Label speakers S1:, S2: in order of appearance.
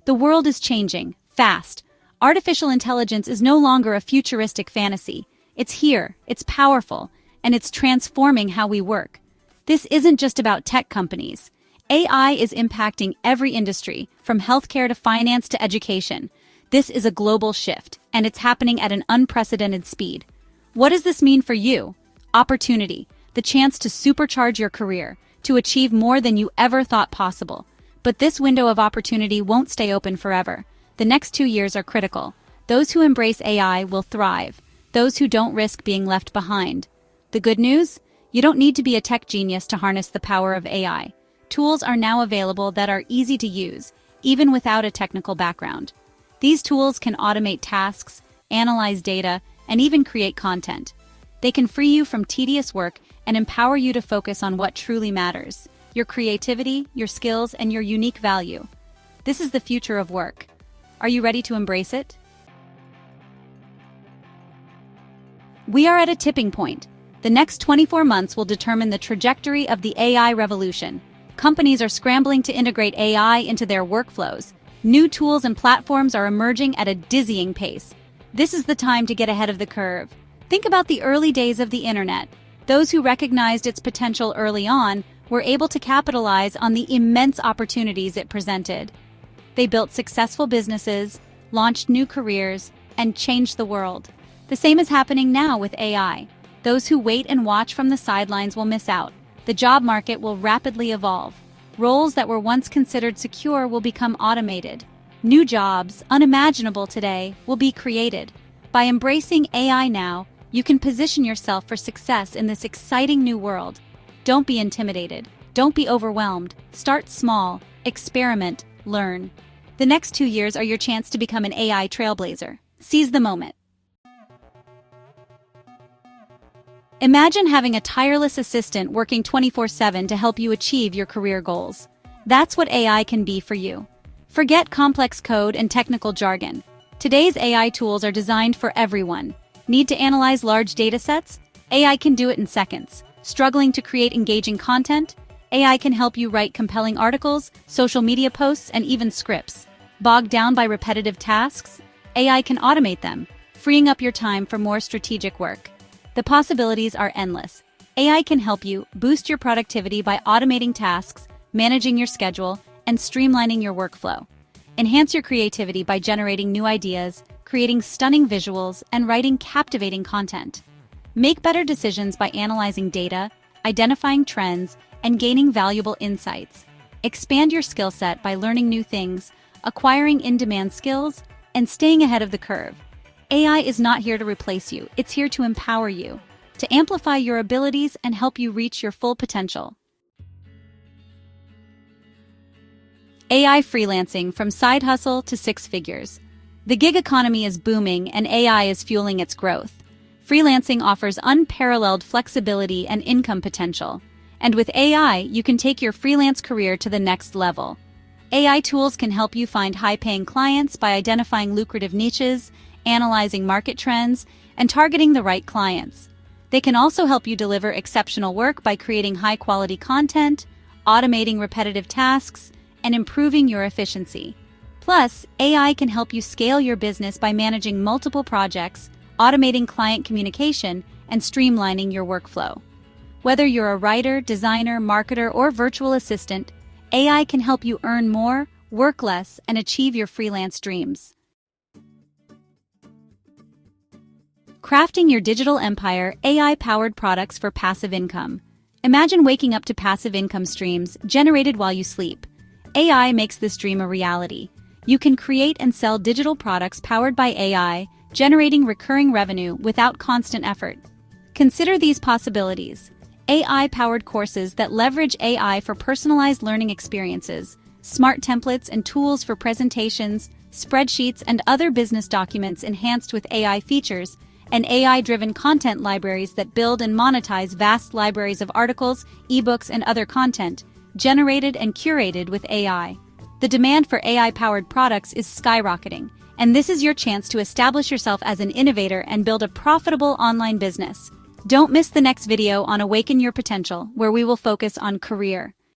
S1: The world is changing, fast. Artificial intelligence is no longer a futuristic fantasy. It's here, it's powerful, and it's transforming how we work. This isn't just about tech companies. AI is impacting every industry, from healthcare to finance to education. This is a global shift, and it's happening at an unprecedented speed. What does this mean for you? Opportunity, the chance to supercharge your career, to achieve more than you ever thought possible. But this window of opportunity won't stay open forever. The next 2 years are critical. Those who embrace AI will thrive. Those who don't risk being left behind. The good news? You don't need to be a tech genius to harness the power of AI. Tools are now available that are easy to use, even without a technical background. These tools can automate tasks, analyze data, and even create content. They can free you from tedious work and empower you to focus on what truly matters: your creativity, your skills, and your unique value. This is the future of work. Are you ready to embrace it? We are at a tipping point. The next 24 months will determine the trajectory of the AI revolution. Companies are scrambling to integrate AI into their workflows. New tools and platforms are emerging at a dizzying pace. This is the time to get ahead of the curve. Think about the early days of the internet. Those who recognized its potential early on were able to capitalize on the immense opportunities it presented. They built successful businesses, launched new careers, and changed the world. The same is happening now with AI. Those who wait and watch from the sidelines will miss out. The job market will rapidly evolve. Roles that were once considered secure will become automated. New jobs, unimaginable today, will be created. By embracing AI now, you can position yourself for success in this exciting new world. Don't be intimidated. Don't be overwhelmed. Start small. Experiment. Learn. The next 2 years are your chance to become an AI trailblazer. Seize the moment. Imagine having a tireless assistant working 24/7 to help you achieve your career goals. That's what AI can be for you. Forget complex code and technical jargon. Today's AI tools are designed for everyone. Need to analyze large data sets? AI can do it in seconds. Struggling to create engaging content? AI can help you write compelling articles, social media posts, and even scripts. Bogged down by repetitive tasks? AI can automate them, freeing up your time for more strategic work. The possibilities are endless. AI can help you boost your productivity by automating tasks, managing your schedule, and streamlining your workflow. Enhance your creativity by generating new ideas, creating stunning visuals, and writing captivating content. Make better decisions by analyzing data, identifying trends, and gaining valuable insights. Expand your skill set by learning new things, acquiring in-demand skills, and staying ahead of the curve. AI is not here to replace you, it's here to empower you, to amplify your abilities and help you reach your full potential. AI freelancing, from side hustle to six figures. The gig economy is booming and AI is fueling its growth. Freelancing offers unparalleled flexibility and income potential. And with AI, you can take your freelance career to the next level. AI tools can help you find high-paying clients by identifying lucrative niches, analyzing market trends, and targeting the right clients. They can also help you deliver exceptional work by creating high-quality content, automating repetitive tasks, and improving your efficiency. Plus, AI can help you scale your business by managing multiple projects, automating client communication, and streamlining your workflow. Whether you're a writer, designer, marketer, or virtual assistant, AI can help you earn more, work less, and achieve your freelance dreams. Crafting your digital empire, AI-powered products for passive income. Imagine waking up to passive income streams generated while you sleep. AI makes this dream a reality. You can create and sell digital products powered by AI, generating recurring revenue without constant effort. Consider these possibilities: AI-powered courses that leverage AI for personalized learning experiences, smart templates and tools for presentations, spreadsheets, and other business documents enhanced with AI features, and AI-driven content libraries that build and monetize vast libraries of articles, ebooks, and other content, generated and curated with AI. The demand for AI-powered products is skyrocketing, and this is your chance to establish yourself as an innovator and build a profitable online business. Don't miss the next video on Awaken Your Potential, where we will focus on career,